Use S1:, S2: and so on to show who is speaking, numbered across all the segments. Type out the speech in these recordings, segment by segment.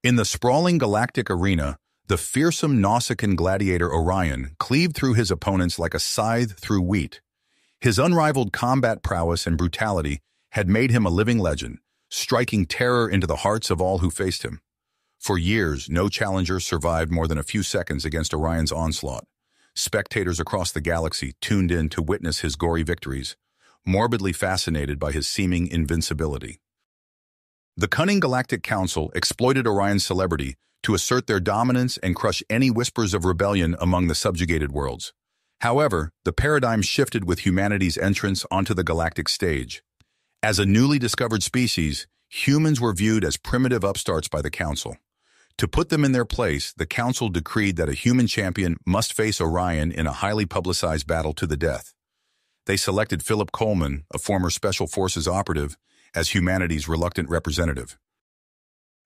S1: In the sprawling galactic arena, the fearsome Nausicaan gladiator Orion cleaved through his opponents like a scythe through wheat. His unrivaled combat prowess and brutality had made him a living legend, striking terror into the hearts of all who faced him. For years, no challenger survived more than a few seconds against Orion's onslaught. Spectators across the galaxy tuned in to witness his gory victories, morbidly fascinated by his seeming invincibility. The cunning Galactic Council exploited Orion's celebrity to assert their dominance and crush any whispers of rebellion among the subjugated worlds. However, the paradigm shifted with humanity's entrance onto the galactic stage. As a newly discovered species, humans were viewed as primitive upstarts by the Council. To put them in their place, the Council decreed that a human champion must face Orion in a highly publicized battle to the death. They selected Philip Coleman, a former Special Forces operative, as humanity's reluctant representative.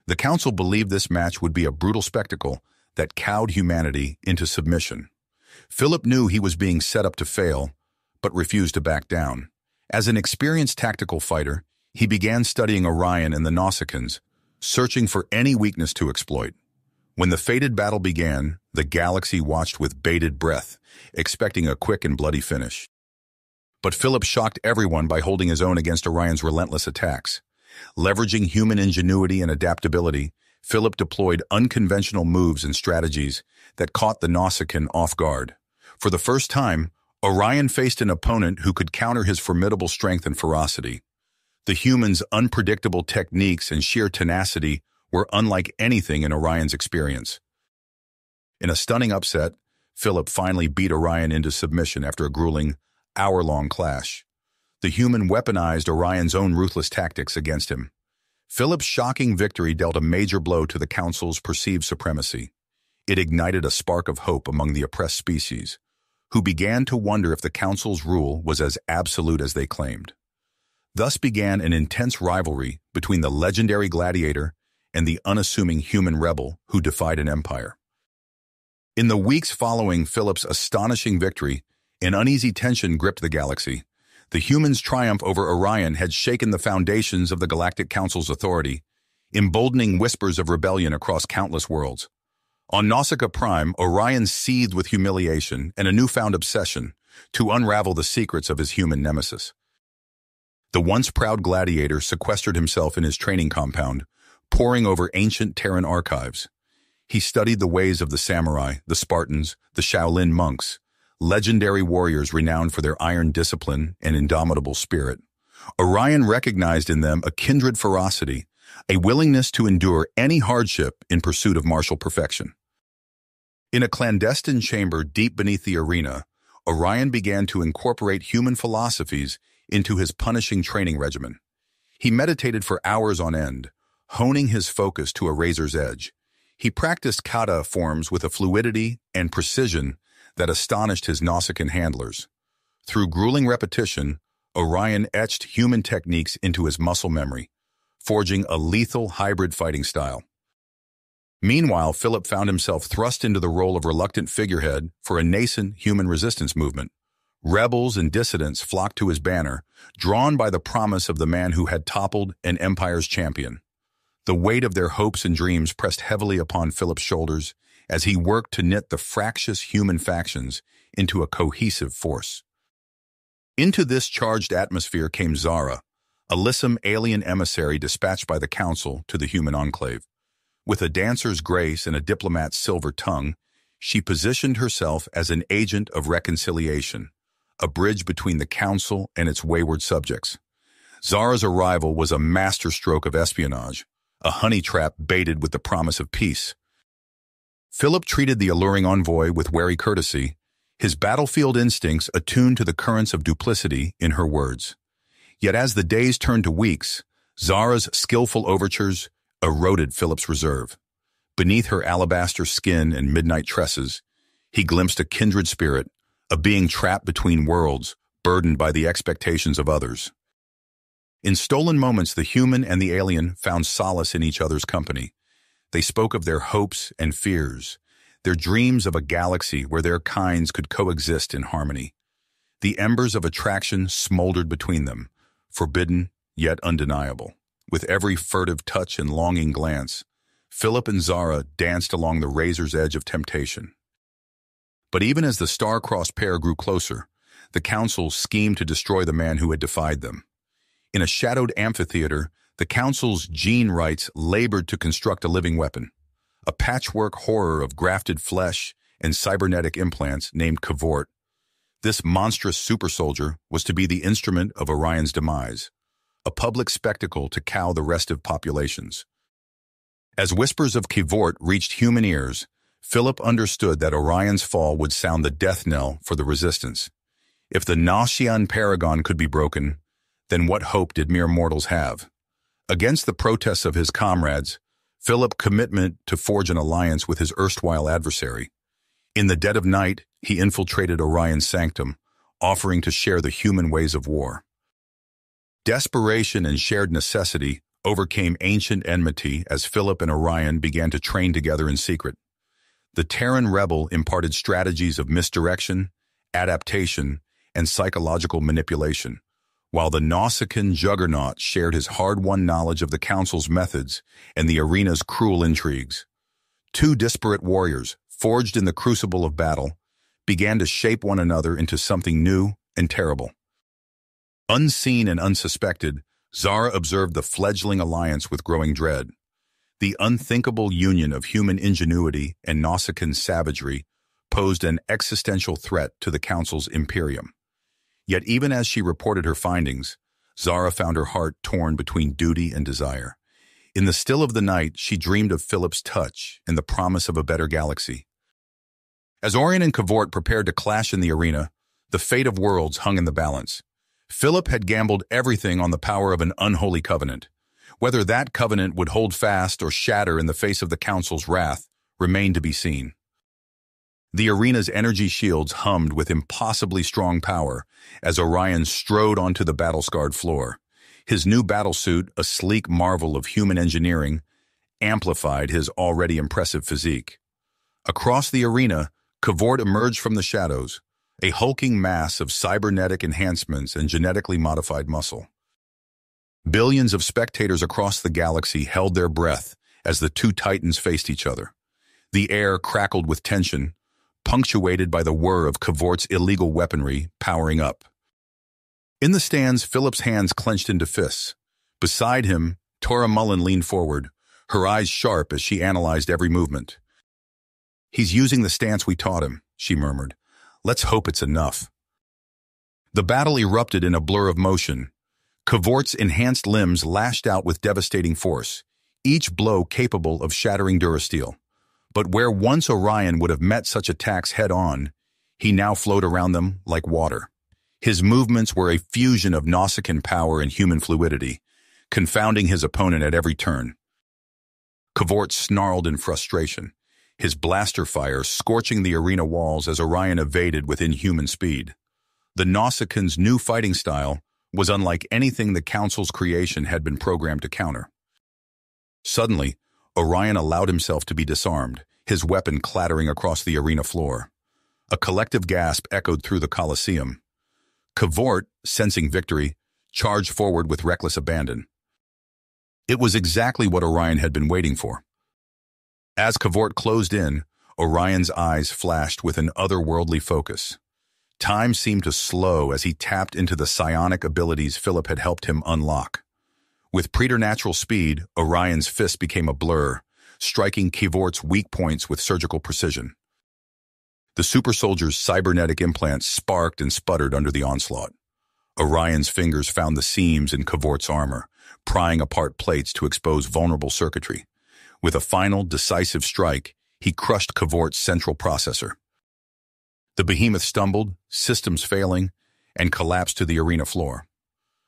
S1: The Council believed this match would be a brutal spectacle that cowed humanity into submission. Philip knew he was being set up to fail, but refused to back down. As an experienced tactical fighter, he began studying Orion and the Nausicaans, searching for any weakness to exploit. When the fated battle began, the galaxy watched with bated breath, expecting a quick and bloody finish. But Philip shocked everyone by holding his own against Orion's relentless attacks. Leveraging human ingenuity and adaptability, Philip deployed unconventional moves and strategies that caught the Nausicaan off guard. For the first time, Orion faced an opponent who could counter his formidable strength and ferocity. The human's unpredictable techniques and sheer tenacity were unlike anything in Orion's experience. In a stunning upset, Philip finally beat Orion into submission after a grueling, hour-long clash. The human weaponized Orion's own ruthless tactics against him. Philip's shocking victory dealt a major blow to the Council's perceived supremacy. It ignited a spark of hope among the oppressed species, who began to wonder if the Council's rule was as absolute as they claimed. Thus began an intense rivalry between the legendary gladiator and the unassuming human rebel who defied an empire. In the weeks following Philip's astonishing victory, an uneasy tension gripped the galaxy. The humans' triumph over Orion had shaken the foundations of the Galactic Council's authority, emboldening whispers of rebellion across countless worlds. On Nausicaa Prime, Orion seethed with humiliation and a newfound obsession to unravel the secrets of his human nemesis. The once proud gladiator sequestered himself in his training compound, poring over ancient Terran archives. He studied the ways of the samurai, the Spartans, the Shaolin monks, legendary warriors renowned for their iron discipline and indomitable spirit. Orion recognized in them a kindred ferocity, a willingness to endure any hardship in pursuit of martial perfection. In a clandestine chamber deep beneath the arena, Orion began to incorporate human philosophies into his punishing training regimen. He meditated for hours on end, honing his focus to a razor's edge. He practiced kata forms with a fluidity and precision that astonished his Nausicaan handlers. Through grueling repetition, Orion etched human techniques into his muscle memory, forging a lethal hybrid fighting style. Meanwhile, Philip found himself thrust into the role of reluctant figurehead for a nascent human resistance movement. Rebels and dissidents flocked to his banner, drawn by the promise of the man who had toppled an empire's champion. The weight of their hopes and dreams pressed heavily upon Philip's shoulders as he worked to knit the fractious human factions into a cohesive force. Into this charged atmosphere came Zara, a lissom alien emissary dispatched by the Council to the human enclave. With a dancer's grace and a diplomat's silver tongue, she positioned herself as an agent of reconciliation, a bridge between the Council and its wayward subjects. Zara's arrival was a masterstroke of espionage, a honey trap baited with the promise of peace. Philip treated the alluring envoy with wary courtesy, his battlefield instincts attuned to the currents of duplicity in her words. Yet as the days turned to weeks, Zara's skillful overtures eroded Philip's reserve. Beneath her alabaster skin and midnight tresses, he glimpsed a kindred spirit, a being trapped between worlds, burdened by the expectations of others. In stolen moments, the human and the alien found solace in each other's company. They spoke of their hopes and fears, their dreams of a galaxy where their kinds could coexist in harmony. The embers of attraction smoldered between them, forbidden yet undeniable. With every furtive touch and longing glance, Philip and Zara danced along the razor's edge of temptation. But even as the star-crossed pair grew closer, the council schemed to destroy the man who had defied them. In a shadowed amphitheater, the council's gene rights labored to construct a living weapon, a patchwork horror of grafted flesh and cybernetic implants named Cavort. This monstrous super-soldier was to be the instrument of Orion's demise, a public spectacle to cow the restive populations. As whispers of Cavort reached human ears, Philip understood that Orion's fall would sound the death knell for the resistance. If the Gnostian paragon could be broken, then what hope did mere mortals have? Against the protests of his comrades, Philip's commitment to forge an alliance with his erstwhile adversary. In the dead of night, he infiltrated Orion's sanctum, offering to share the human ways of war. Desperation and shared necessity overcame ancient enmity as Philip and Orion began to train together in secret. The Terran rebel imparted strategies of misdirection, adaptation, and psychological manipulation, while the Nausicaan juggernaut shared his hard-won knowledge of the Council's methods and the arena's cruel intrigues. Two disparate warriors, forged in the crucible of battle, began to shape one another into something new and terrible. Unseen and unsuspected, Zara observed the fledgling alliance with growing dread. The unthinkable union of human ingenuity and Nausicaan savagery posed an existential threat to the Council's imperium. Yet even as she reported her findings, Zara found her heart torn between duty and desire. In the still of the night, she dreamed of Philip's touch and the promise of a better galaxy. As Orion and Cavort prepared to clash in the arena, the fate of worlds hung in the balance. Philip had gambled everything on the power of an unholy covenant. Whether that covenant would hold fast or shatter in the face of the Council's wrath remained to be seen. The arena's energy shields hummed with impossibly strong power as Orion strode onto the battle-scarred floor. His new battlesuit, a sleek marvel of human engineering, amplified his already impressive physique. Across the arena, Cavort emerged from the shadows, a hulking mass of cybernetic enhancements and genetically modified muscle. Billions of spectators across the galaxy held their breath as the two titans faced each other. The air crackled with tension, punctuated by the whir of Cavort's illegal weaponry powering up. In the stands, Philip's hands clenched into fists. Beside him, Tora Mullen leaned forward, her eyes sharp as she analyzed every movement. "He's using the stance we taught him," she murmured. "Let's hope it's enough." The battle erupted in a blur of motion. Cavort's enhanced limbs lashed out with devastating force, each blow capable of shattering durasteel. But where once Orion would have met such attacks head-on, he now flowed around them like water. His movements were a fusion of Nausicaan power and human fluidity, confounding his opponent at every turn. Cavort snarled in frustration, his blaster fire scorching the arena walls as Orion evaded with inhuman speed. The Nausicaan's new fighting style was unlike anything the Council's creation had been programmed to counter. Suddenly, Orion allowed himself to be disarmed, his weapon clattering across the arena floor. A collective gasp echoed through the Colosseum. Cavort, sensing victory, charged forward with reckless abandon. It was exactly what Orion had been waiting for. As Cavort closed in, Orion's eyes flashed with an otherworldly focus. Time seemed to slow as he tapped into the psionic abilities Philip had helped him unlock. With preternatural speed, Orion's fist became a blur, striking Cavort's weak points with surgical precision. The super soldier's cybernetic implants sparked and sputtered under the onslaught. Orion's fingers found the seams in Cavort's armor, prying apart plates to expose vulnerable circuitry. With a final, decisive strike, he crushed Cavort's central processor. The behemoth stumbled, systems failing, and collapsed to the arena floor.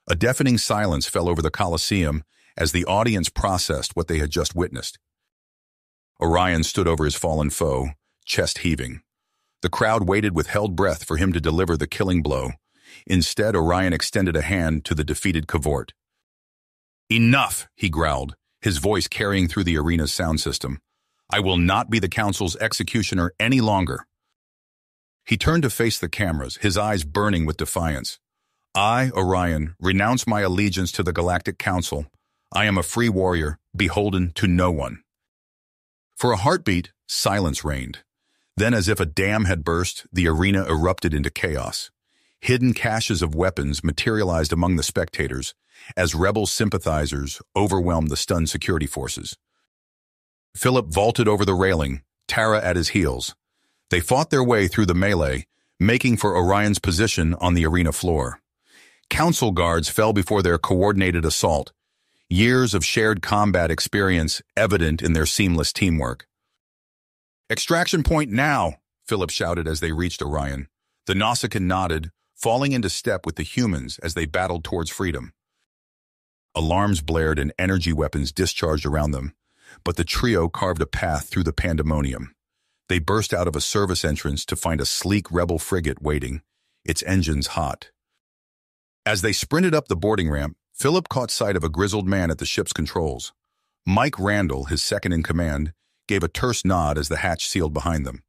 S1: A deafening silence fell over the Colosseum as the audience processed what they had just witnessed. Orion stood over his fallen foe, chest heaving. The crowd waited with held breath for him to deliver the killing blow. Instead, Orion extended a hand to the defeated Cavort. "Enough," he growled, his voice carrying through the arena's sound system. "I will not be the Council's executioner any longer." He turned to face the cameras, his eyes burning with defiance. "I, Orion, renounce my allegiance to the Galactic Council. I am a free warrior, beholden to no one." For a heartbeat, silence reigned. Then, as if a dam had burst, the arena erupted into chaos. Hidden caches of weapons materialized among the spectators as rebel sympathizers overwhelmed the stunned security forces. Philip vaulted over the railing, Tara at his heels. They fought their way through the melee, making for Orion's position on the arena floor. Council guards fell before their coordinated assault, years of shared combat experience evident in their seamless teamwork. "Extraction point now," Philip shouted as they reached Orion. The Nausicaan nodded, falling into step with the humans as they battled towards freedom. Alarms blared and energy weapons discharged around them, but the trio carved a path through the pandemonium. They burst out of a service entrance to find a sleek rebel frigate waiting, its engines hot. As they sprinted up the boarding ramp, Philip caught sight of a grizzled man at the ship's controls. Mike Randall, his second-in-command, gave a terse nod as the hatch sealed behind them.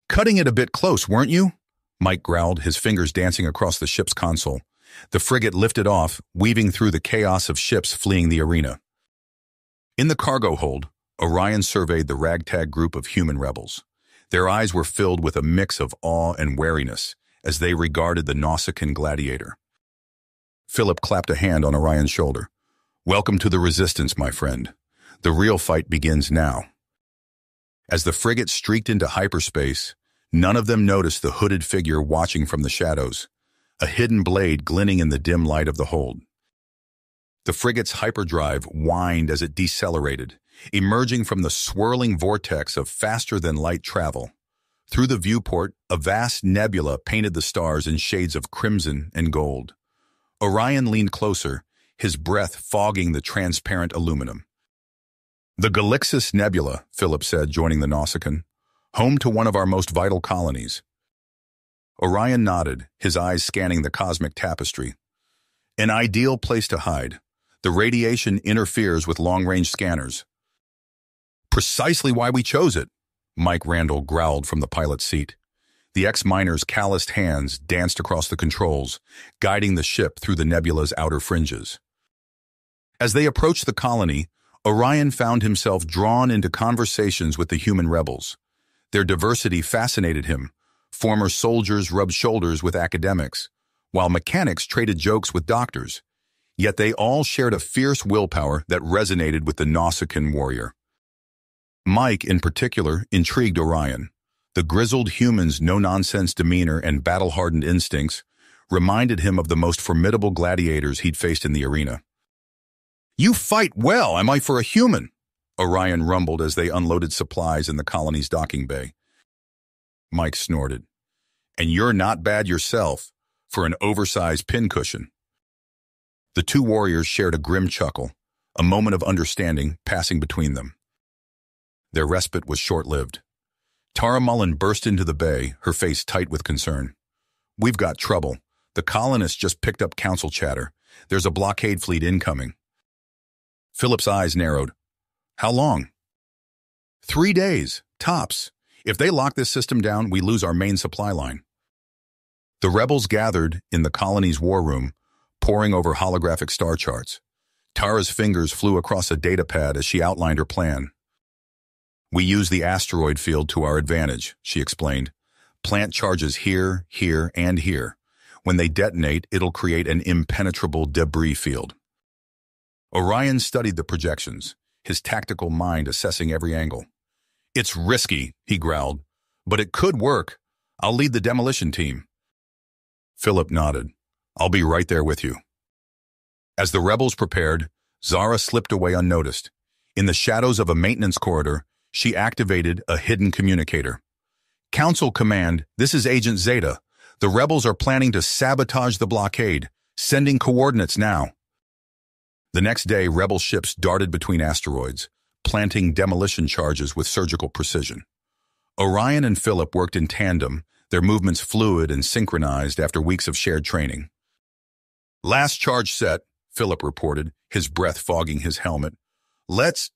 S1: "Cutting it a bit close, weren't you?" Mike growled, his fingers dancing across the ship's console. The frigate lifted off, weaving through the chaos of ships fleeing the arena. In the cargo hold, Orion surveyed the ragtag group of human rebels. Their eyes were filled with a mix of awe and wariness as they regarded the Nausicaan Gladiator. Philip clapped a hand on Orion's shoulder. "Welcome to the Resistance, my friend. The real fight begins now." As the frigate streaked into hyperspace, none of them noticed the hooded figure watching from the shadows, a hidden blade glinting in the dim light of the hold. The frigate's hyperdrive whined as it decelerated, emerging from the swirling vortex of faster-than-light travel. Through the viewport, a vast nebula painted the stars in shades of crimson and gold. Orion leaned closer, his breath fogging the transparent aluminum. "The Galixis Nebula," Philip said, joining the Nausicaan, "home to one of our most vital colonies." Orion nodded, his eyes scanning the cosmic tapestry. "An ideal place to hide. The radiation interferes with long-range scanners." "Precisely why we chose it," Mike Randall growled from the pilot's seat. The ex-miner's calloused hands danced across the controls, guiding the ship through the nebula's outer fringes. As they approached the colony, Orion found himself drawn into conversations with the human rebels. Their diversity fascinated him. Former soldiers rubbed shoulders with academics, while mechanics traded jokes with doctors. Yet they all shared a fierce willpower that resonated with the Nausicaan warrior. Mike, in particular, intrigued Orion. The grizzled human's no-nonsense demeanor and battle-hardened instincts reminded him of the most formidable gladiators he'd faced in the arena. "You fight well, am I for a human?" Orion rumbled as they unloaded supplies in the colony's docking bay. Mike snorted. "And you're not bad yourself for an oversized pincushion." The two warriors shared a grim chuckle, a moment of understanding passing between them. Their respite was short-lived. Tara Mullen burst into the bay, her face tight with concern. "We've got trouble. The colonists just picked up council chatter. There's a blockade fleet incoming." Philip's eyes narrowed. "How long?" 3 days, tops. If they lock this system down, we lose our main supply line." The rebels gathered in the colony's war room, poring over holographic star charts. Tara's fingers flew across a data pad as she outlined her plan. "We use the asteroid field to our advantage," she explained. "Plant charges here, here, and here. When they detonate, it'll create an impenetrable debris field." Orion studied the projections, his tactical mind assessing every angle. "It's risky," he growled, "but it could work. I'll lead the demolition team." Philip nodded. "I'll be right there with you." As the rebels prepared, Zara slipped away unnoticed. In the shadows of a maintenance corridor, she activated a hidden communicator. "Council Command, this is Agent Zeta. The rebels are planning to sabotage the blockade. Sending coordinates now." The next day, rebel ships darted between asteroids, planting demolition charges with surgical precision. Orion and Philip worked in tandem, their movements fluid and synchronized after weeks of shared training. "Last charge set," Philip reported, his breath fogging his helmet. "Let's—"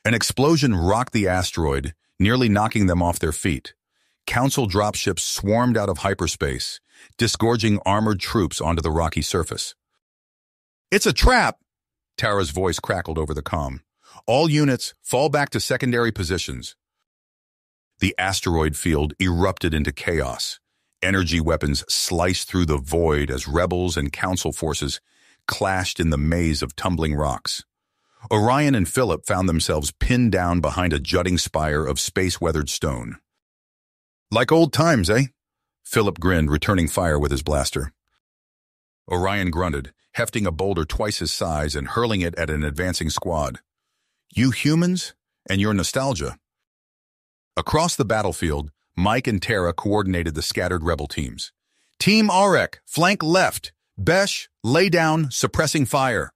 S1: An explosion rocked the asteroid, nearly knocking them off their feet. Council dropships swarmed out of hyperspace, disgorging armored troops onto the rocky surface. "It's a trap!" Tara's voice crackled over the comm. All units, fall back to secondary positions. The asteroid field erupted into chaos. Energy weapons sliced through the void as rebels and council forces clashed in the maze of tumbling rocks. Orion and Philip found themselves pinned down behind a jutting spire of space-weathered stone. "Like old times, eh?" Philip grinned, returning fire with his blaster. Orion grunted, hefting a boulder twice his size and hurling it at an advancing squad. "You humans and your nostalgia." Across the battlefield, Mike and Tara coordinated the scattered rebel teams. "Team Aurek, flank left. Besh, lay down, suppressing fire."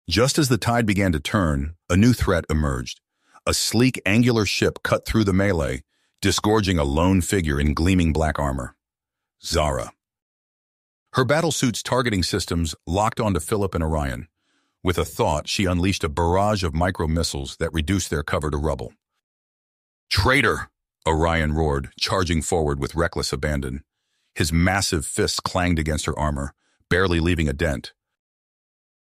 S1: Just as the tide began to turn, a new threat emerged. A sleek, angular ship cut through the melee, disgorging a lone figure in gleaming black armor. Zara. Her battlesuit's targeting systems locked onto Philip and Orion. With a thought, she unleashed a barrage of micro-missiles that reduced their cover to rubble. "Traitor!" Orion roared, charging forward with reckless abandon. His massive fists clanged against her armor, barely leaving a dent.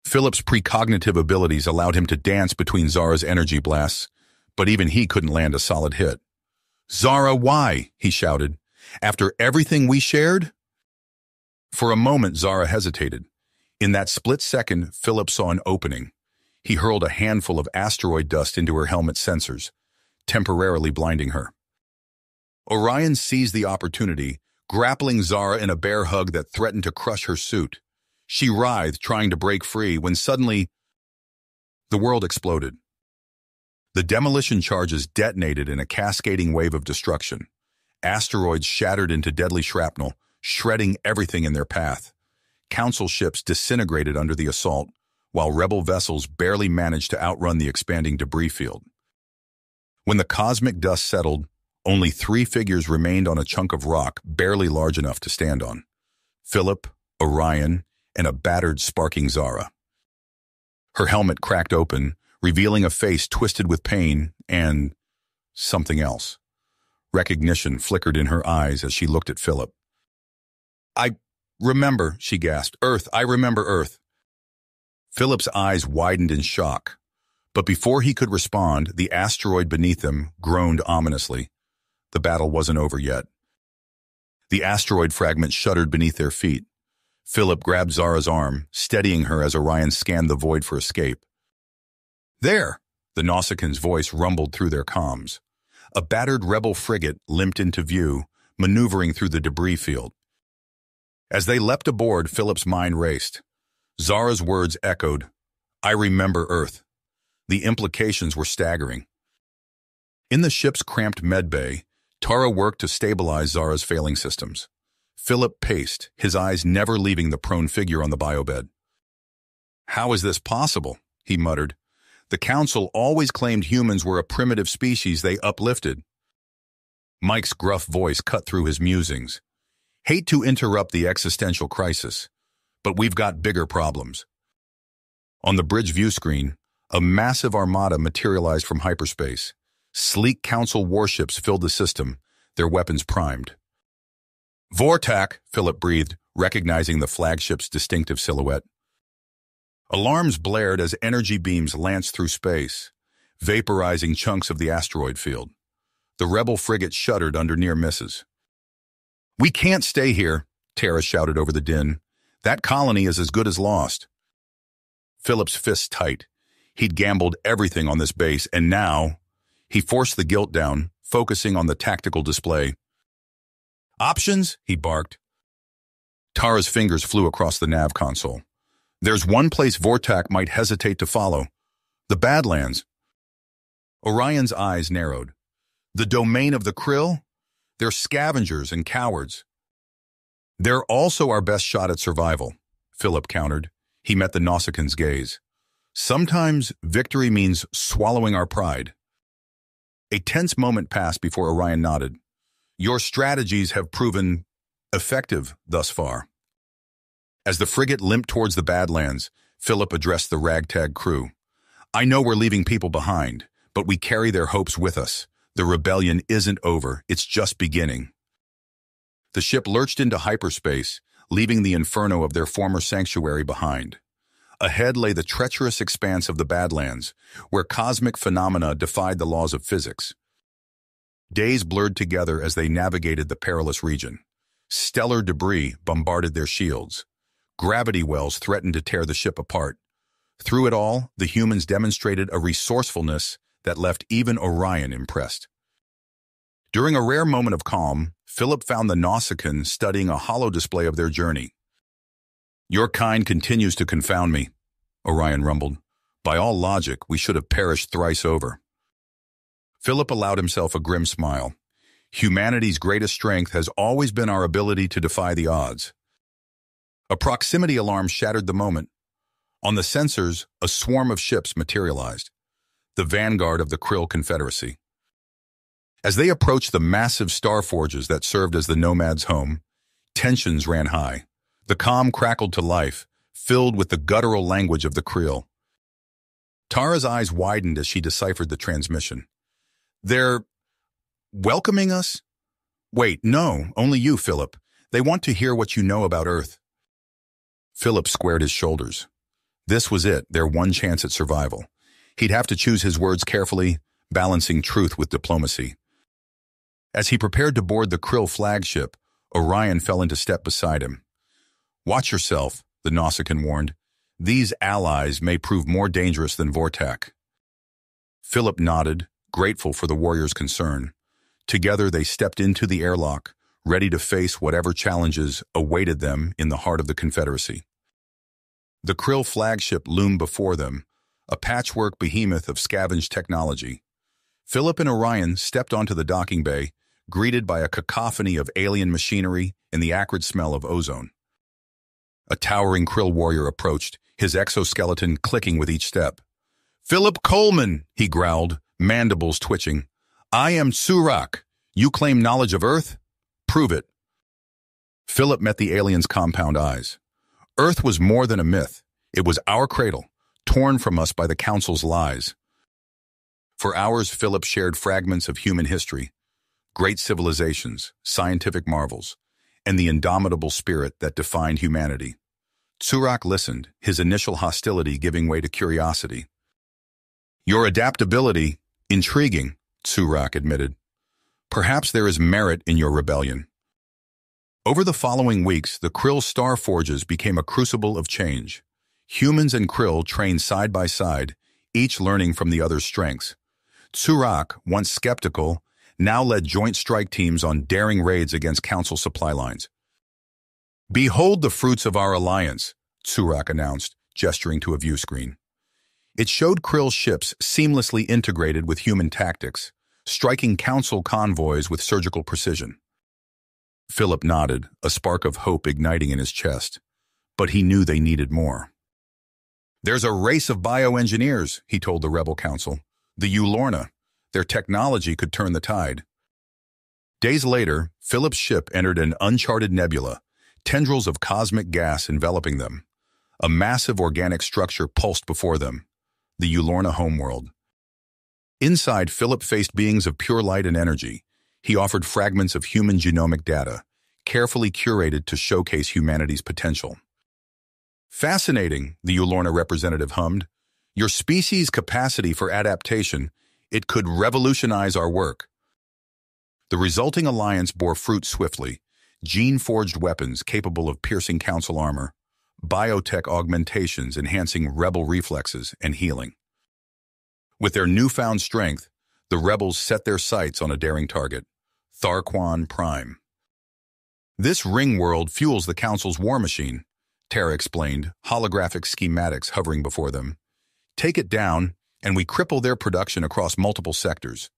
S1: Philip's precognitive abilities allowed him to dance between Zara's energy blasts, but even he couldn't land a solid hit. "Zara, why?" he shouted. "After everything we shared?" For a moment, Zara hesitated. In that split second, Philip saw an opening. He hurled a handful of asteroid dust into her helmet's sensors, temporarily blinding her. Orion seized the opportunity, grappling Zara in a bear hug that threatened to crush her suit. She writhed, trying to break free, when suddenly the world exploded. The demolition charges detonated in a cascading wave of destruction. Asteroids shattered into deadly shrapnel, shredding everything in their path. Council ships disintegrated under the assault, while rebel vessels barely managed to outrun the expanding debris field. When the cosmic dust settled, only 3 figures remained on a chunk of rock barely large enough to stand on. Philip, Orion, and a battered, sparking Zara. Her helmet cracked open, revealing a face twisted with pain and something else. Recognition flickered in her eyes as she looked at Philip. "I remember," she gasped. "Earth, I remember Earth." Philip's eyes widened in shock, but before he could respond, the asteroid beneath them groaned ominously. The battle wasn't over yet. The asteroid fragment shuddered beneath their feet. Philip grabbed Zara's arm, steadying her as Orion scanned the void for escape. "There!" the Nausicaa's voice rumbled through their comms. A battered rebel frigate limped into view, maneuvering through the debris field. As they leapt aboard, Philip's mind raced. Zara's words echoed, "I remember Earth." The implications were staggering. In the ship's cramped medbay, Tara worked to stabilize Zara's failing systems. Philip paced, his eyes never leaving the prone figure on the biobed. "How is this possible?" he muttered. "The Council always claimed humans were a primitive species they uplifted." Mike's gruff voice cut through his musings. "Hate to interrupt the existential crisis, but we've got bigger problems." On the bridge view screen, a massive armada materialized from hyperspace. Sleek Council warships filled the system, their weapons primed. "Vortak," Philip breathed, recognizing the flagship's distinctive silhouette. Alarms blared as energy beams lanced through space, vaporizing chunks of the asteroid field. The rebel frigate shuddered under near misses. "We can't stay here," Tara shouted over the din. "That colony is as good as lost." Philip's fists tight. He'd gambled everything on this base, and now he forced the guilt down, focusing on the tactical display. "Options?" he barked. Tara's fingers flew across the nav console. "There's one place Vortak might hesitate to follow. The Badlands." Orion's eyes narrowed. "The domain of the Krill? They're scavengers and cowards." "They're also our best shot at survival," Philip countered. He met the Nausicaa's gaze. "Sometimes victory means swallowing our pride." A tense moment passed before Orion nodded. "Your strategies have proven effective thus far." As the frigate limped towards the Badlands, Philip addressed the ragtag crew. "I know we're leaving people behind, but we carry their hopes with us. The rebellion isn't over, it's just beginning." The ship lurched into hyperspace, leaving the inferno of their former sanctuary behind. Ahead lay the treacherous expanse of the Badlands, where cosmic phenomena defied the laws of physics. Days blurred together as they navigated the perilous region. Stellar debris bombarded their shields. Gravity wells threatened to tear the ship apart. Through it all, the humans demonstrated a resourcefulness that left even Orion impressed. During a rare moment of calm, Philip found the Nausicaan studying a holo display of their journey. "Your kind continues to confound me," Orion rumbled. "By all logic, we should have perished thrice over." Philip allowed himself a grim smile. Humanity's greatest strength has always been our ability to defy the odds. A proximity alarm shattered the moment. On the sensors, a swarm of ships materialized, the vanguard of the Krill Confederacy. As they approached the massive star forges that served as the Nomads' home, tensions ran high. The comm crackled to life, filled with the guttural language of the Krill. Tara's eyes widened as she deciphered the transmission. "They're welcoming us?" "Wait, no, only you, Philip. They want to hear what you know about Earth." Philip squared his shoulders. This was it, their one chance at survival. He'd have to choose his words carefully, balancing truth with diplomacy. As he prepared to board the Krill flagship, Orion fell into step beside him. "Watch yourself," the Nausicaan warned. "These allies may prove more dangerous than Vortak." Philip nodded, grateful for the warrior's concern. Together they stepped into the airlock, ready to face whatever challenges awaited them in the heart of the Confederacy. The Krill flagship loomed before them, a patchwork behemoth of scavenged technology. Philip and Orion stepped onto the docking bay, greeted by a cacophony of alien machinery and the acrid smell of ozone. A towering Krill warrior approached, his exoskeleton clicking with each step. "Philip Coleman," he growled, mandibles twitching. "I am Tsurak. You claim knowledge of Earth? Prove it." Philip met the alien's compound eyes. Earth was more than a myth. It was our cradle, torn from us by the Council's lies. For hours, Philip shared fragments of human history, great civilizations, scientific marvels, and the indomitable spirit that defined humanity. Tsurak listened, his initial hostility giving way to curiosity. "Your adaptability, intriguing," Tsurak admitted. "Perhaps there is merit in your rebellion." Over the following weeks, the Krill star forges became a crucible of change. Humans and Krill trained side by side, each learning from the other's strengths. Tsurak, once skeptical, now led joint strike teams on daring raids against Council supply lines. "Behold the fruits of our alliance," Tsurak announced, gesturing to a view screen. It showed Krill ships seamlessly integrated with human tactics, striking Council convoys with surgical precision. Philip nodded, a spark of hope igniting in his chest. But he knew they needed more. "There's a race of bioengineers," he told the Rebel Council. "The Ulorna. Their technology could turn the tide." Days later, Philip's ship entered an uncharted nebula, tendrils of cosmic gas enveloping them. A massive organic structure pulsed before them, the Ulorna homeworld. Inside, Philip faced beings of pure light and energy. He offered fragments of human genomic data, carefully curated to showcase humanity's potential. "Fascinating," the Ulorna representative hummed. "Your species' capacity for adaptation, it could revolutionize our work." The resulting alliance bore fruit swiftly, gene-forged weapons capable of piercing Council armor, biotech augmentations enhancing rebel reflexes and healing. With their newfound strength, the rebels set their sights on a daring target, Tharquan Prime. "This ring world fuels the Council's war machine," Terra explained, holographic schematics hovering before them. "Take it down, and we cripple their production across multiple sectors."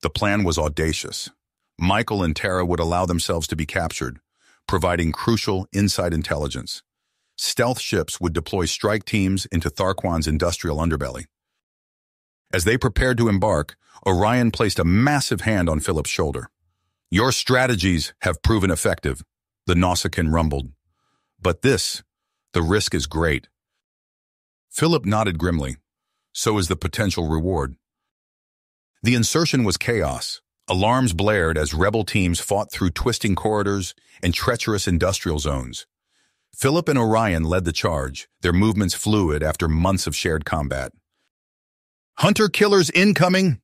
S1: The plan was audacious. Michael and Terra would allow themselves to be captured, providing crucial inside intelligence. Stealth ships would deploy strike teams into Tharquan's industrial underbelly. As they prepared to embark, Orion placed a massive hand on Philip's shoulder. "Your strategies have proven effective," the Nausicaan rumbled. "But the risk is great." Philip nodded grimly. "So is the potential reward." The insertion was chaos. Alarms blared as rebel teams fought through twisting corridors and treacherous industrial zones. Philip and Orion led the charge, their movements fluid after months of shared combat. "Hunter-killers incoming!"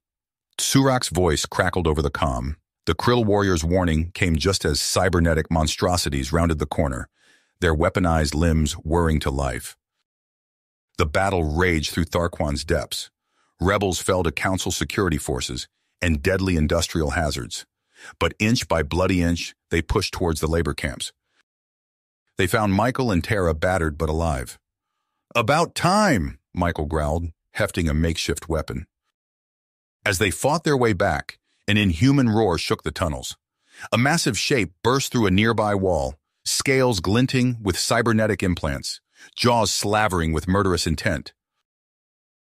S1: Tsurak's voice crackled over the comm. The Krill warriors' warning came just as cybernetic monstrosities rounded the corner, their weaponized limbs whirring to life. The battle raged through Tharquan's depths. Rebels fell to Council security forces and deadly industrial hazards. But inch by bloody inch, they pushed towards the labor camps. They found Michael and Tara battered but alive. "About time," Michael growled, hefting a makeshift weapon. As they fought their way back, an inhuman roar shook the tunnels. A massive shape burst through a nearby wall, scales glinting with cybernetic implants, jaws slavering with murderous intent.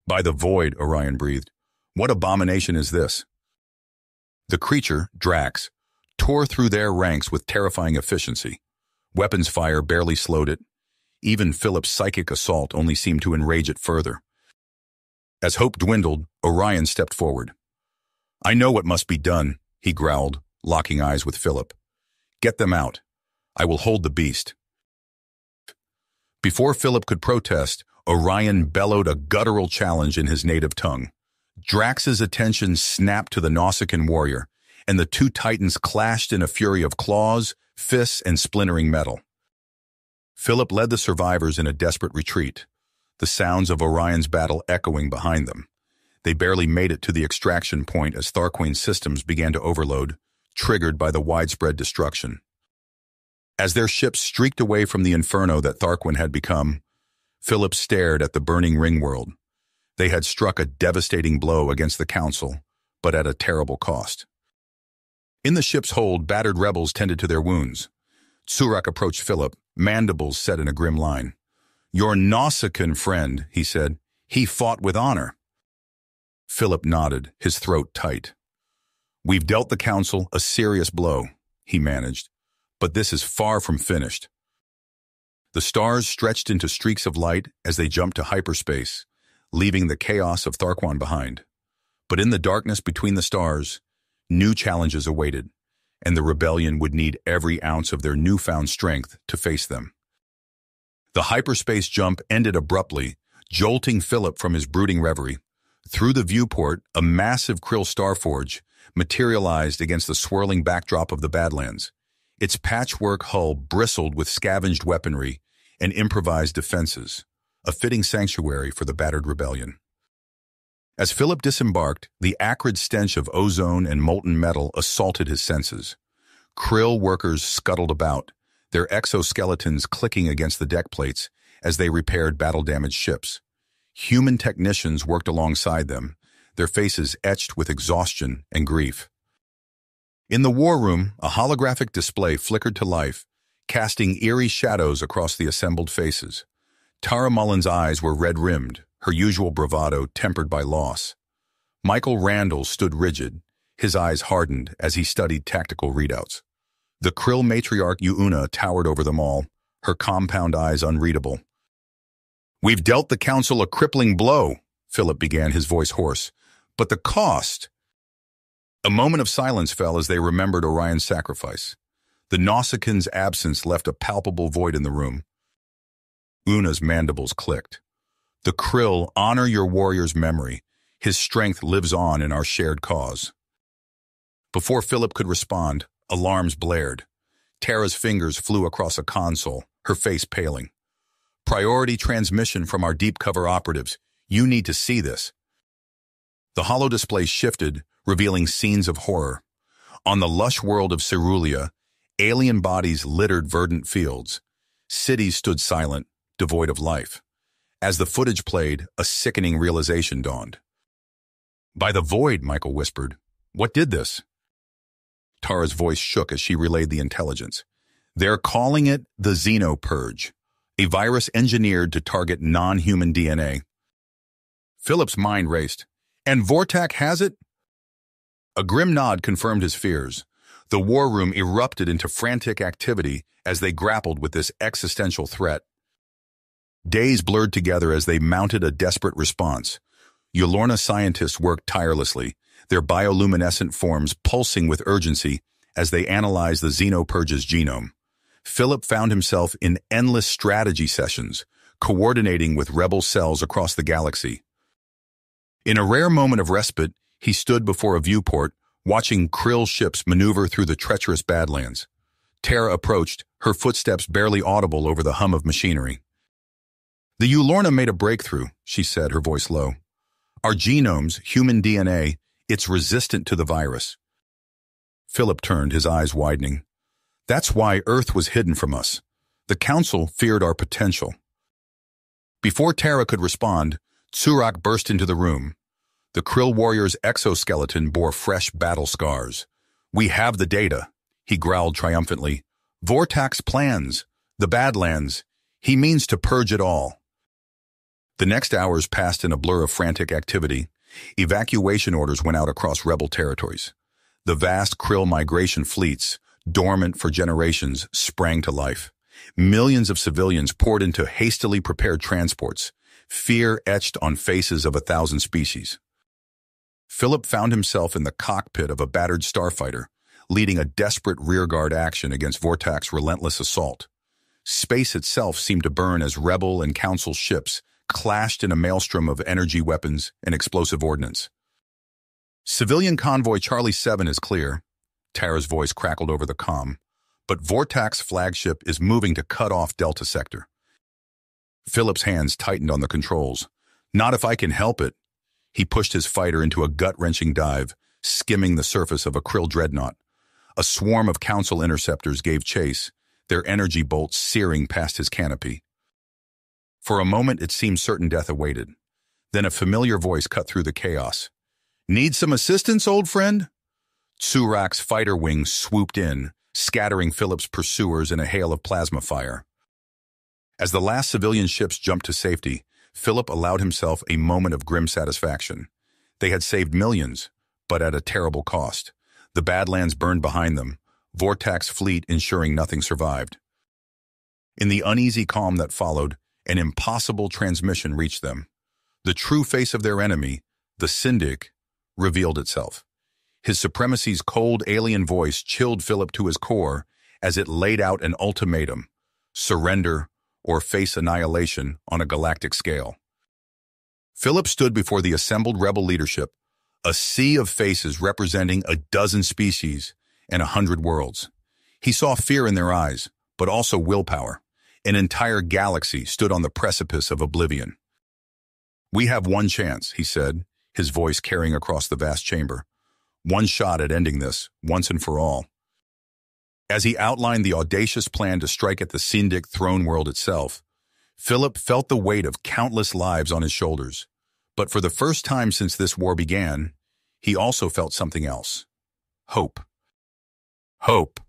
S1: "By the void," Orion breathed. "What abomination is this?" The creature, Drax, tore through their ranks with terrifying efficiency. Weapons fire barely slowed it. Even Philip's psychic assault only seemed to enrage it further. As hope dwindled, Orion stepped forward. "I know what must be done," he growled, locking eyes with Philip. "Get them out. I will hold the beast." Before Philip could protest, Orion bellowed a guttural challenge in his native tongue. Drax's attention snapped to the Nausicaan warrior, and the two titans clashed in a fury of claws, fists, and splintering metal. Philip led the survivors in a desperate retreat, the sounds of Orion's battle echoing behind them. They barely made it to the extraction point as Tharquain's systems began to overload, triggered by the widespread destruction. As their ships streaked away from the inferno that Tharquain had become, Philip stared at the burning ring world. They had struck a devastating blow against the Council, but at a terrible cost. In the ship's hold, battered rebels tended to their wounds. Tsurak approached Philip, mandibles set in a grim line. "Your Nausicaan friend," he said. "He fought with honor." Philip nodded, his throat tight. "We've dealt the Council a serious blow," he managed, "but this is far from finished." The stars stretched into streaks of light as they jumped to hyperspace, leaving the chaos of Tharquan behind. But in the darkness between the stars, new challenges awaited, and the rebellion would need every ounce of their newfound strength to face them. The hyperspace jump ended abruptly, jolting Philip from his brooding reverie. Through the viewport, a massive Krill starforge materialized against the swirling backdrop of the Badlands. Its patchwork hull bristled with scavenged weaponry and improvised defenses, a fitting sanctuary for the battered rebellion. As Philip disembarked, the acrid stench of ozone and molten metal assaulted his senses. Krill workers scuttled about, their exoskeletons clicking against the deck plates as they repaired battle-damaged ships. Human technicians worked alongside them, their faces etched with exhaustion and grief. In the war room, a holographic display flickered to life, casting eerie shadows across the assembled faces. Tara Mullen's eyes were red-rimmed, her usual bravado tempered by loss. Michael Randall stood rigid, his eyes hardened as he studied tactical readouts. The Krill matriarch Yuuna towered over them all, her compound eyes unreadable. "We've dealt the Council a crippling blow," Philip began, his voice hoarse. "But the cost—" A moment of silence fell as they remembered Orion's sacrifice. The Nausicaan's absence left a palpable void in the room. Una's mandibles clicked. "The Krill honor your warrior's memory. His strength lives on in our shared cause." Before Philip could respond, alarms blared. Tara's fingers flew across a console, her face paling. "Priority transmission from our deep cover operatives. You need to see this." The holo display shifted, revealing scenes of horror. On the lush world of Cerulean, alien bodies littered verdant fields. Cities stood silent, devoid of life. As the footage played, a sickening realization dawned. "By the void," Michael whispered. "What did this?" Tara's voice shook as she relayed the intelligence. "They're calling it the Xenopurge, a virus engineered to target non-human DNA." Philip's mind raced. "And Vortak has it?" A grim nod confirmed his fears. The war room erupted into frantic activity as they grappled with this existential threat. Days blurred together as they mounted a desperate response. Yolorna scientists worked tirelessly, their bioluminescent forms pulsing with urgency as they analyzed the Xenopurge's genome. Philip found himself in endless strategy sessions, coordinating with rebel cells across the galaxy. In a rare moment of respite, he stood before a viewport, watching Krill ships maneuver through the treacherous Badlands. Tara approached, her footsteps barely audible over the hum of machinery. "The Eulorna made a breakthrough," she said, her voice low. "Our genomes, human DNA, it's resistant to the virus." Philip turned, his eyes widening. "That's why Earth was hidden from us. The Council feared our potential." Before Tara could respond, Tsurak burst into the room. The Krill warrior's exoskeleton bore fresh battle scars. "We have the data," he growled triumphantly. "Vortax plans, the Badlands. He means to purge it all." The next hours passed in a blur of frantic activity. Evacuation orders went out across rebel territories. The vast Krill migration fleets, dormant for generations, sprang to life. Millions of civilians poured into hastily prepared transports, fear etched on faces of 1,000 species. Philip found himself in the cockpit of a battered starfighter, leading a desperate rearguard action against Vortax's relentless assault. Space itself seemed to burn as rebel and council ships clashed in a maelstrom of energy weapons and explosive ordnance. "Civilian convoy Charlie 7 is clear," Tara's voice crackled over the comm, "but Vortax's flagship is moving to cut off Delta Sector." Philip's hands tightened on the controls. "Not if I can help it." He pushed his fighter into a gut-wrenching dive, skimming the surface of a Krill dreadnought. A swarm of council interceptors gave chase, their energy bolts searing past his canopy. For a moment, it seemed certain death awaited. Then a familiar voice cut through the chaos. "Need some assistance, old friend?" Tsurak's fighter wings swooped in, scattering Philip's pursuers in a hail of plasma fire. As the last civilian ships jumped to safety, Philip allowed himself a moment of grim satisfaction. They had saved millions, but at a terrible cost. The Badlands burned behind them, Vortax's fleet ensuring nothing survived. In the uneasy calm that followed, an impossible transmission reached them. The true face of their enemy, the Syndic, revealed itself. His supremacy's cold alien voice chilled Philip to his core as it laid out an ultimatum: surrender or face annihilation on a galactic scale. Philip stood before the assembled rebel leadership, a sea of faces representing 12 species and 100 worlds. He saw fear in their eyes, but also willpower. An entire galaxy stood on the precipice of oblivion. "We have one chance," he said, his voice carrying across the vast chamber. "One shot at ending this, once and for all." As he outlined the audacious plan to strike at the Syndic throne world itself, Philip felt the weight of countless lives on his shoulders. But for the first time since this war began, he also felt something else. Hope. Hope.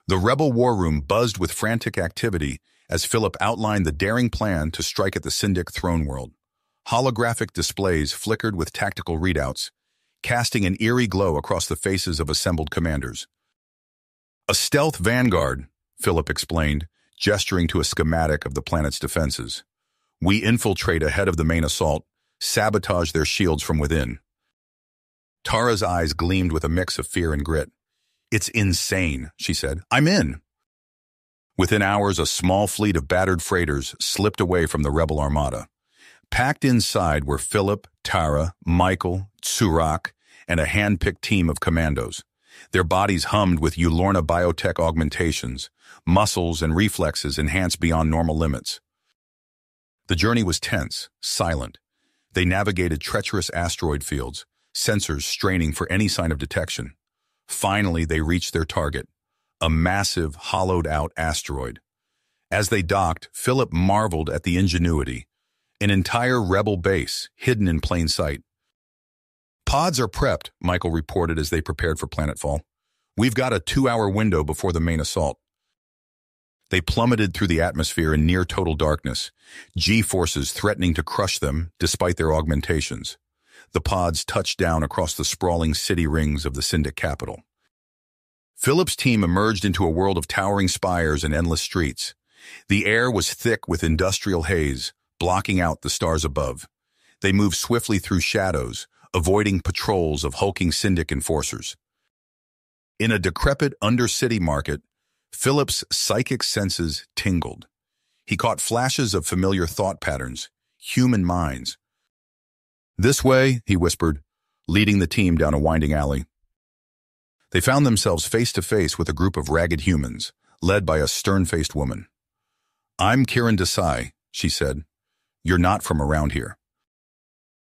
S1: The rebel war room buzzed with frantic activity as Philip outlined the daring plan to strike at the Syndic throne world. Holographic displays flickered with tactical readouts, casting an eerie glow across the faces of assembled commanders. "A stealth vanguard," Philip explained, gesturing to a schematic of the planet's defenses. "We infiltrate ahead of the main assault, sabotage their shields from within." Tara's eyes gleamed with a mix of fear and grit. "It's insane," she said. "I'm in." Within hours, a small fleet of battered freighters slipped away from the rebel armada. Packed inside were Philip, Tara, Michael, Tsurak, and a hand-picked team of commandos. Their bodies hummed with Eulorna biotech augmentations, muscles and reflexes enhanced beyond normal limits. The journey was tense, silent. They navigated treacherous asteroid fields, sensors straining for any sign of detection. Finally, they reached their target, a massive, hollowed-out asteroid. As they docked, Philip marveled at the ingenuity. An entire rebel base, hidden in plain sight. "Pods are prepped," Michael reported as they prepared for planetfall. "We've got a 2-hour window before the main assault." They plummeted through the atmosphere in near-total darkness, G-forces threatening to crush them despite their augmentations. The pods touched down across the sprawling city rings of the Syndic capital. Philip's team emerged into a world of towering spires and endless streets. The air was thick with industrial haze, blocking out the stars above. They moved swiftly through shadows, avoiding patrols of hulking Syndic enforcers. In a decrepit undercity market, Philip's psychic senses tingled. He caught flashes of familiar thought patterns, human minds. "This way," he whispered, leading the team down a winding alley. They found themselves face to face with a group of ragged humans, led by a stern-faced woman. "I'm Kieran Desai," she said. "You're not from around here."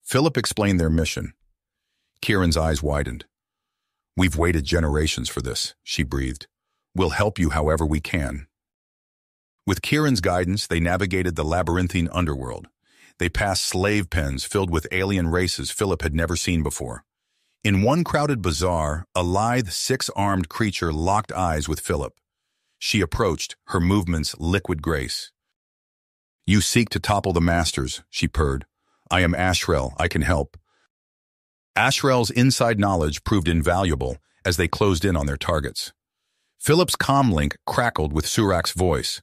S1: Philip explained their mission. Kieran's eyes widened. "We've waited generations for this," she breathed. "We'll help you however we can." With Kieran's guidance, they navigated the labyrinthine underworld. They passed slave pens filled with alien races Philip had never seen before. In one crowded bazaar, a lithe, six-armed creature locked eyes with Philip. She approached, her movements liquid grace. "You seek to topple the masters," she purred. "I am Ashrel, I can help." Ashrel's inside knowledge proved invaluable as they closed in on their targets. Philip's comlink crackled with Surak's voice.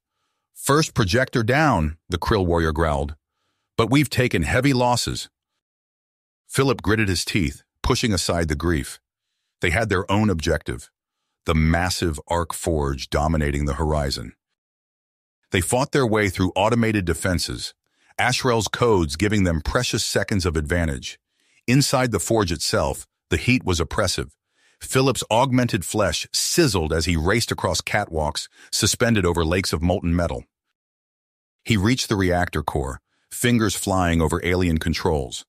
S1: "First projector down," the Krill warrior growled. "But we've taken heavy losses." Philip gritted his teeth, pushing aside the grief. They had their own objective, the massive arc forge dominating the horizon. They fought their way through automated defenses, Ashrel's codes giving them precious seconds of advantage. Inside the forge itself, the heat was oppressive. Philip's augmented flesh sizzled as he raced across catwalks suspended over lakes of molten metal. He reached the reactor core, fingers flying over alien controls.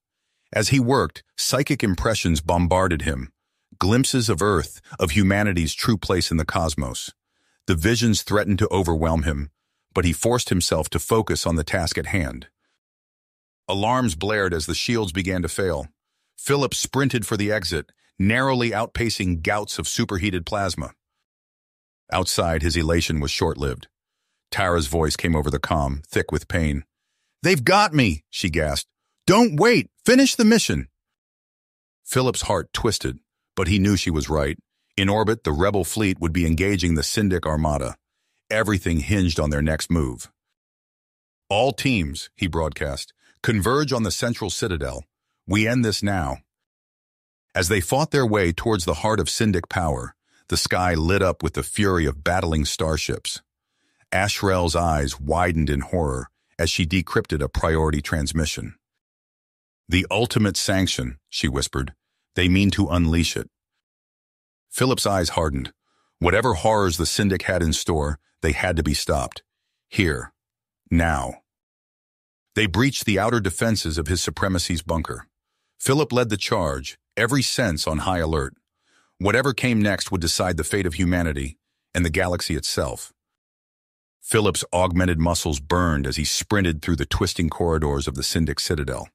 S1: As he worked, psychic impressions bombarded him, glimpses of Earth, of humanity's true place in the cosmos. The visions threatened to overwhelm him, but he forced himself to focus on the task at hand. Alarms blared as the shields began to fail. Philip sprinted for the exit, narrowly outpacing gouts of superheated plasma. Outside, his elation was short-lived. Tara's voice came over the comm, thick with pain. "They've got me," she gasped. "Don't wait! Finish the mission!" Philip's heart twisted, but he knew she was right. In orbit, the rebel fleet would be engaging the Syndic Armada. Everything hinged on their next move. "All teams," he broadcast, "converge on the central citadel. We end this now." As they fought their way towards the heart of Syndic power, the sky lit up with the fury of battling starships. Ashrel's eyes widened in horror as she decrypted a priority transmission. "The ultimate sanction," she whispered. "They mean to unleash it." Philip's eyes hardened. Whatever horrors the Syndic had in store, they had to be stopped. Here. Now. They breached the outer defenses of his supremacy's bunker. Philip led the charge, every sense on high alert. Whatever came next would decide the fate of humanity and the galaxy itself. Philip's augmented muscles burned as he sprinted through the twisting corridors of the Syndic citadel.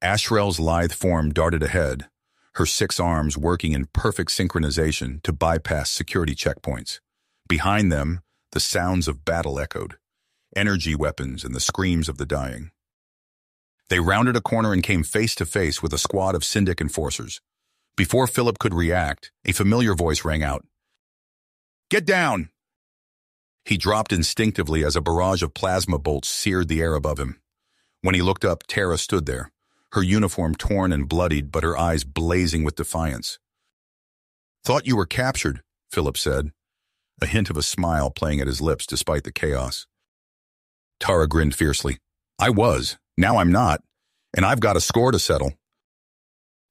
S1: Ashrel's lithe form darted ahead, her six arms working in perfect synchronization to bypass security checkpoints. Behind them, the sounds of battle echoed, energy weapons and the screams of the dying. They rounded a corner and came face to face with a squad of Syndic enforcers. Before Philip could react, a familiar voice rang out. "Get down!" He dropped instinctively as a barrage of plasma bolts seared the air above him. When he looked up, Tara stood there, her uniform torn and bloodied, but her eyes blazing with defiance. "Thought you were captured," Philip said, a hint of a smile playing at his lips despite the chaos. Tara grinned fiercely. "I was. Now I'm not. And I've got a score to settle."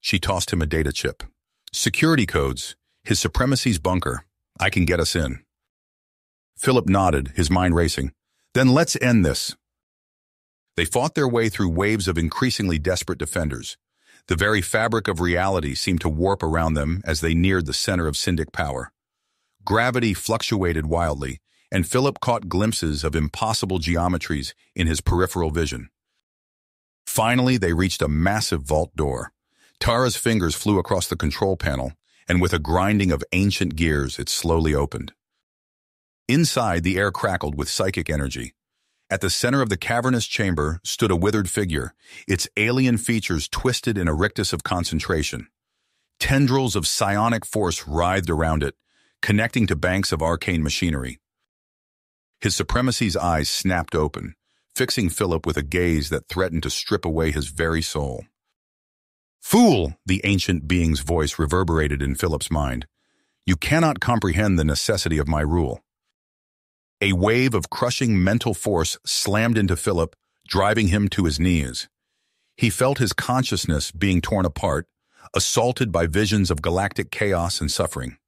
S1: She tossed him a data chip. "Security codes. His supremacy's bunker. I can get us in." Philip nodded, his mind racing. "Then let's end this." They fought their way through waves of increasingly desperate defenders. The very fabric of reality seemed to warp around them as they neared the center of Syndic power. Gravity fluctuated wildly, and Philip caught glimpses of impossible geometries in his peripheral vision. Finally, they reached a massive vault door. Tara's fingers flew across the control panel, and with a grinding of ancient gears, it slowly opened. Inside, the air crackled with psychic energy. At the center of the cavernous chamber stood a withered figure, its alien features twisted in a rictus of concentration. Tendrils of psionic force writhed around it, connecting to banks of arcane machinery. His supremacy's eyes snapped open, fixing Philip with a gaze that threatened to strip away his very soul. "Fool!" the ancient being's voice reverberated in Philip's mind. "You cannot comprehend the necessity of my rule. A wave of crushing mental force slammed into Philip, driving him to his knees. He felt his consciousness being torn apart, assaulted by visions of galactic chaos and suffering.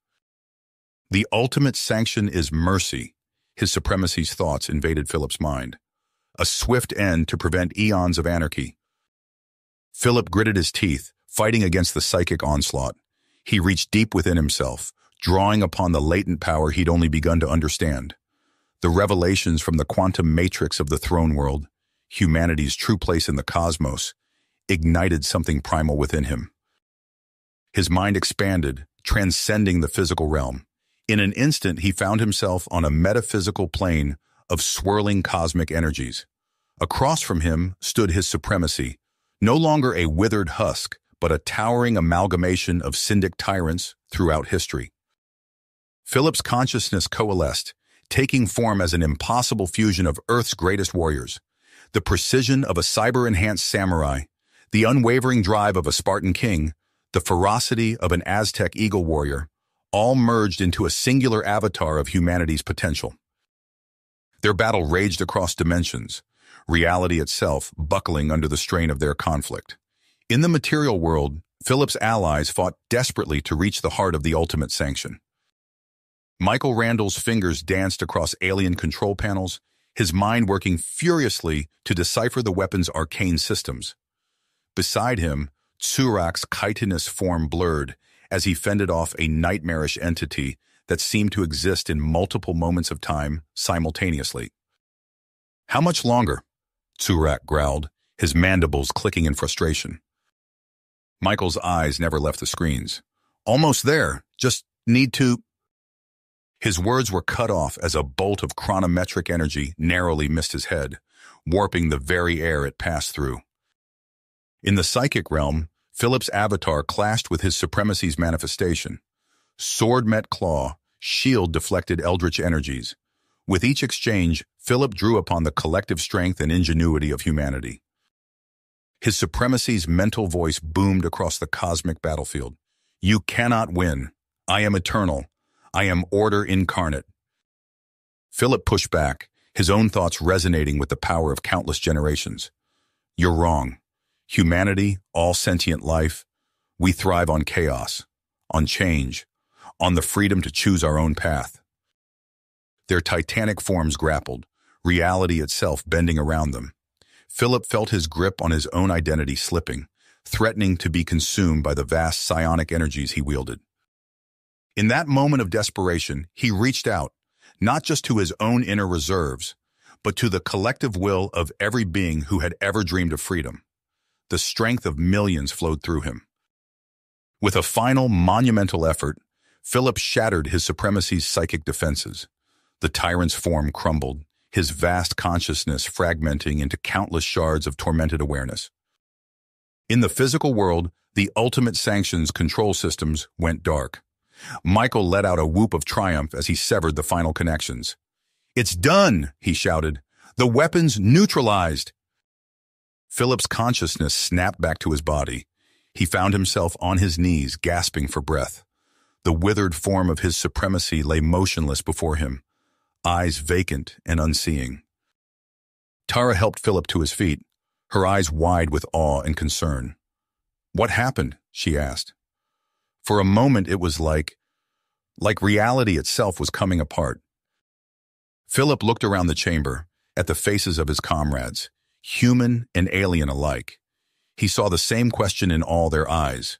S1: The ultimate sanction is mercy. His supremacy's thoughts invaded Philip's mind. A swift end to prevent eons of anarchy. Philip gritted his teeth, fighting against the psychic onslaught. He reached deep within himself, drawing upon the latent power he'd only begun to understand. The revelations from the quantum matrix of the throne world, humanity's true place in the cosmos, ignited something primal within him. His mind expanded, transcending the physical realm. In an instant, he found himself on a metaphysical plane of swirling cosmic energies. Across from him stood his supremacy, no longer a withered husk, but a towering amalgamation of Syndic tyrants throughout history. Philip's consciousness coalesced, taking form as an impossible fusion of Earth's greatest warriors. The precision of a cyber-enhanced samurai, the unwavering drive of a Spartan king, the ferocity of an Aztec eagle warrior, all merged into a singular avatar of humanity's potential. Their battle raged across dimensions, reality itself buckling under the strain of their conflict. In the material world, Philip's allies fought desperately to reach the heart of the ultimate sanction. Michael Randall's fingers danced across alien control panels, his mind working furiously to decipher the weapon's arcane systems. Beside him, Tsurak's chitinous form blurred as he fended off a nightmarish entity that seemed to exist in multiple moments of time simultaneously. "How much longer?" Tsurak growled, his mandibles clicking in frustration. Michael's eyes never left the screens. "Almost there. Just need to—" His words were cut off as a bolt of chronometric energy narrowly missed his head, warping the very air it passed through. In the psychic realm, Philip's avatar clashed with his supremacy's manifestation. Sword met claw, shield deflected eldritch energies. With each exchange, Philip drew upon the collective strength and ingenuity of humanity. His supremacy's mental voice boomed across the cosmic battlefield. "You cannot win. I am eternal. I am order incarnate." Philip pushed back, his own thoughts resonating with the power of countless generations. "You're wrong. Humanity, all sentient life, we thrive on chaos, on change, on the freedom to choose our own path." Their titanic forms grappled, reality itself bending around them. Philip felt his grip on his own identity slipping, threatening to be consumed by the vast psionic energies he wielded. In that moment of desperation, he reached out, not just to his own inner reserves, but to the collective will of every being who had ever dreamed of freedom. The strength of millions flowed through him. With a final, monumental effort, Philip shattered his supremacy's psychic defenses. The tyrant's form crumbled, his vast consciousness fragmenting into countless shards of tormented awareness. In the physical world, the ultimate sanctions control systems went dark. Michael let out a whoop of triumph as he severed the final connections. "It's done!" he shouted. "The weapon's neutralized!" Philip's consciousness snapped back to his body. He found himself on his knees, gasping for breath. The withered form of his supremacy lay motionless before him, eyes vacant and unseeing. Tara helped Philip to his feet, her eyes wide with awe and concern. "What happened?" she asked. For a moment it was like reality itself was coming apart. Philip looked around the chamber, at the faces of his comrades, human and alien alike. He saw the same question in all their eyes.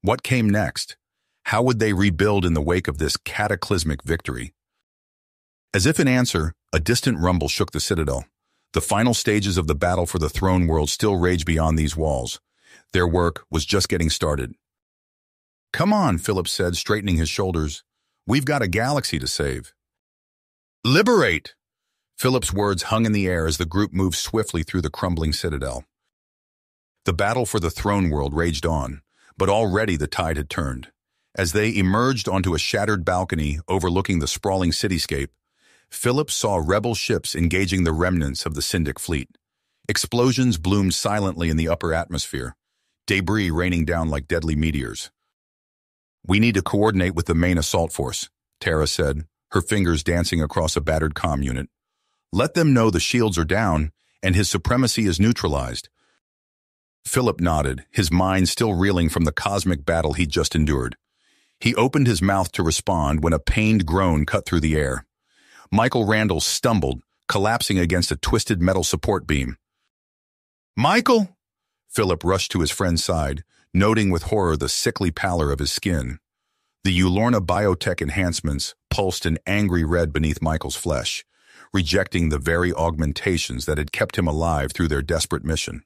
S1: What came next? How would they rebuild in the wake of this cataclysmic victory? As if in answer, a distant rumble shook the citadel. The final stages of the battle for the throne world still raged beyond these walls. Their work was just getting started. "Come on," Philip said, straightening his shoulders. "We've got a galaxy to save." "Liberate!" Philip's words hung in the air as the group moved swiftly through the crumbling citadel. The battle for the throne world raged on, but already the tide had turned. As they emerged onto a shattered balcony overlooking the sprawling cityscape, Philip saw rebel ships engaging the remnants of the Syndic fleet. Explosions bloomed silently in the upper atmosphere, debris raining down like deadly meteors. "We need to coordinate with the main assault force," Tara said, her fingers dancing across a battered comm unit. "Let them know the shields are down and his supremacy is neutralized." Philip nodded, his mind still reeling from the cosmic battle he'd just endured. He opened his mouth to respond when a pained groan cut through the air. Michael Randall stumbled, collapsing against a twisted metal support beam. "Michael!" Philip rushed to his friend's side, noting with horror the sickly pallor of his skin. The Ulorna biotech enhancements pulsed an angry red beneath Michael's flesh, rejecting the very augmentations that had kept him alive through their desperate mission.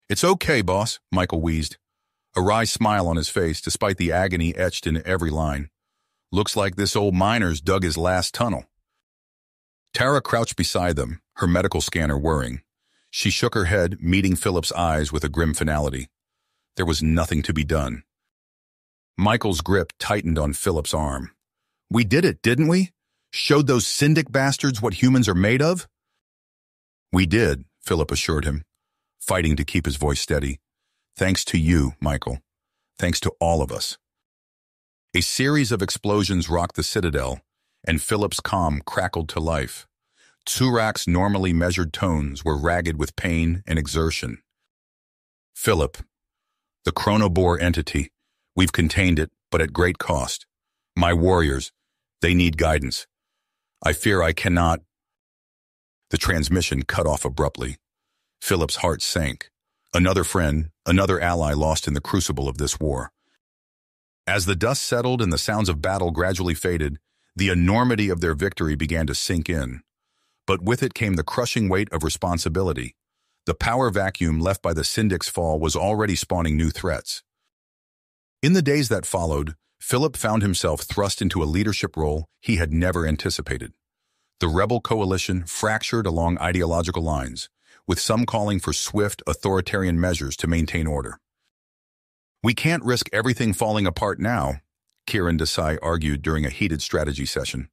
S1: "It's okay, boss," Michael wheezed, a wry smile on his face despite the agony etched in every line. "Looks like this old miner's dug his last tunnel." Tara crouched beside them, her medical scanner whirring. She shook her head, meeting Philip's eyes with a grim finality. There was nothing to be done. Michael's grip tightened on Philip's arm. "We did it, didn't we? Showed those Syndic bastards what humans are made of?" "We did," Philip assured him, fighting to keep his voice steady. "Thanks to you, Michael. Thanks to all of us." A series of explosions rocked the Citadel, and Philip's comm crackled to life. Turak's normally measured tones were ragged with pain and exertion. "Philip, the Chronobore entity, we've contained it, but at great cost. My warriors, they need guidance. I fear I cannot—" The transmission cut off abruptly. Philip's heart sank. Another friend, another ally lost in the crucible of this war. As the dust settled and the sounds of battle gradually faded, the enormity of their victory began to sink in. But with it came the crushing weight of responsibility. The power vacuum left by the Syndic's fall was already spawning new threats. In the days that followed, Philip found himself thrust into a leadership role he had never anticipated. The rebel coalition fractured along ideological lines, with some calling for swift, authoritarian measures to maintain order. "We can't risk everything falling apart now," Kiran Desai argued during a heated strategy session.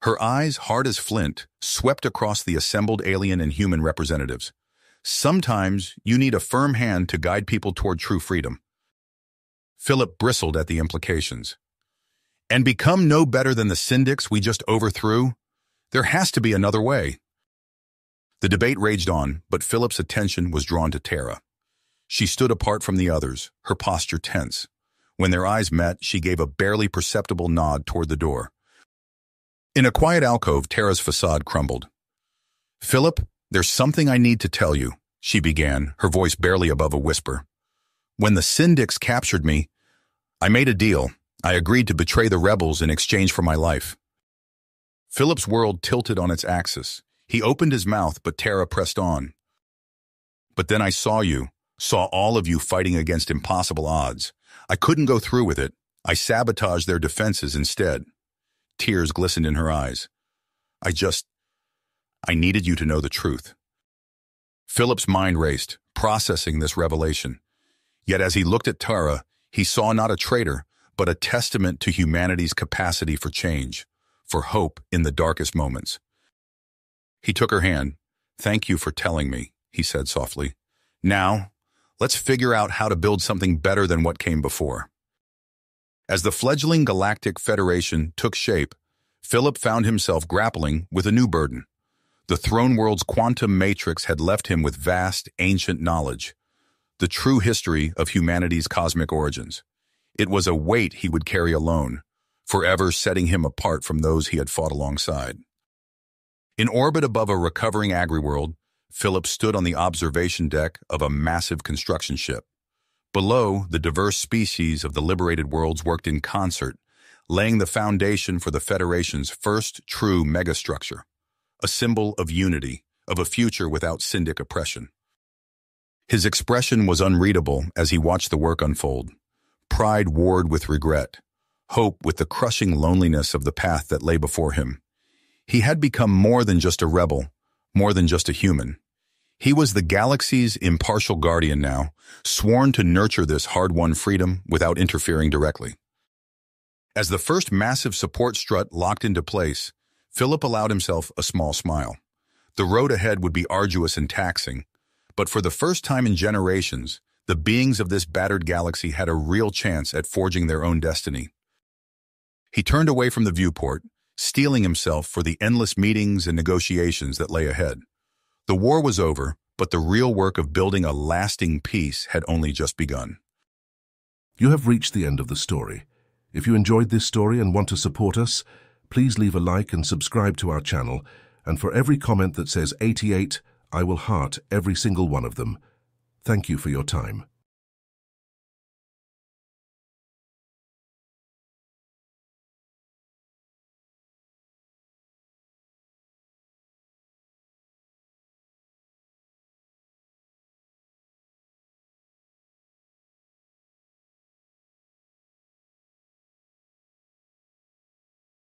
S1: Her eyes, hard as flint, swept across the assembled alien and human representatives. "Sometimes you need a firm hand to guide people toward true freedom." Philip bristled at the implications. "And become no better than the Syndics we just overthrew? There has to be another way." The debate raged on, but Philip's attention was drawn to Tara. She stood apart from the others, her posture tense. When their eyes met, she gave a barely perceptible nod toward the door. In a quiet alcove, Tara's facade crumbled. "Philip, there's something I need to tell you," she began, her voice barely above a whisper. "When the Syndics captured me, I made a deal. I agreed to betray the rebels in exchange for my life." Philip's world tilted on its axis. He opened his mouth, but Tara pressed on. "But then I saw all of you fighting against impossible odds. I couldn't go through with it. I sabotaged their defenses instead." Tears glistened in her eyes. I needed you to know the truth." Philip's mind raced, processing this revelation. Yet as he looked at Tara, he saw not a traitor, but a testament to humanity's capacity for change, for hope in the darkest moments. He took her hand. "Thank you for telling me," he said softly. "Now, let's figure out how to build something better than what came before." As the fledgling Galactic Federation took shape, Philip found himself grappling with a new burden. The Throne World's quantum matrix had left him with vast, ancient knowledge, the true history of humanity's cosmic origins. It was a weight he would carry alone, forever setting him apart from those he had fought alongside. In orbit above a recovering agri-world, Philip stood on the observation deck of a massive construction ship. Below, the diverse species of the liberated worlds worked in concert, laying the foundation for the Federation's first true megastructure, a symbol of unity, of a future without Syndic oppression. His expression was unreadable as he watched the work unfold. Pride warred with regret, hope with the crushing loneliness of the path that lay before him. He had become more than just a rebel, more than just a human. He was the galaxy's impartial guardian now, sworn to nurture this hard-won freedom without interfering directly. As the first massive support strut locked into place, Philip allowed himself a small smile. The road ahead would be arduous and taxing, but for the first time in generations, the beings of this battered galaxy had a real chance at forging their own destiny. He turned away from the viewport, steeling himself for the endless meetings and negotiations that lay ahead. The war was over, but the real work of building a lasting peace had only just begun.
S2: You have reached the end of the story. If you enjoyed this story and want to support us, please leave a like and subscribe to our channel, and for every comment that says 88, I will heart every single one of them. Thank you for your time.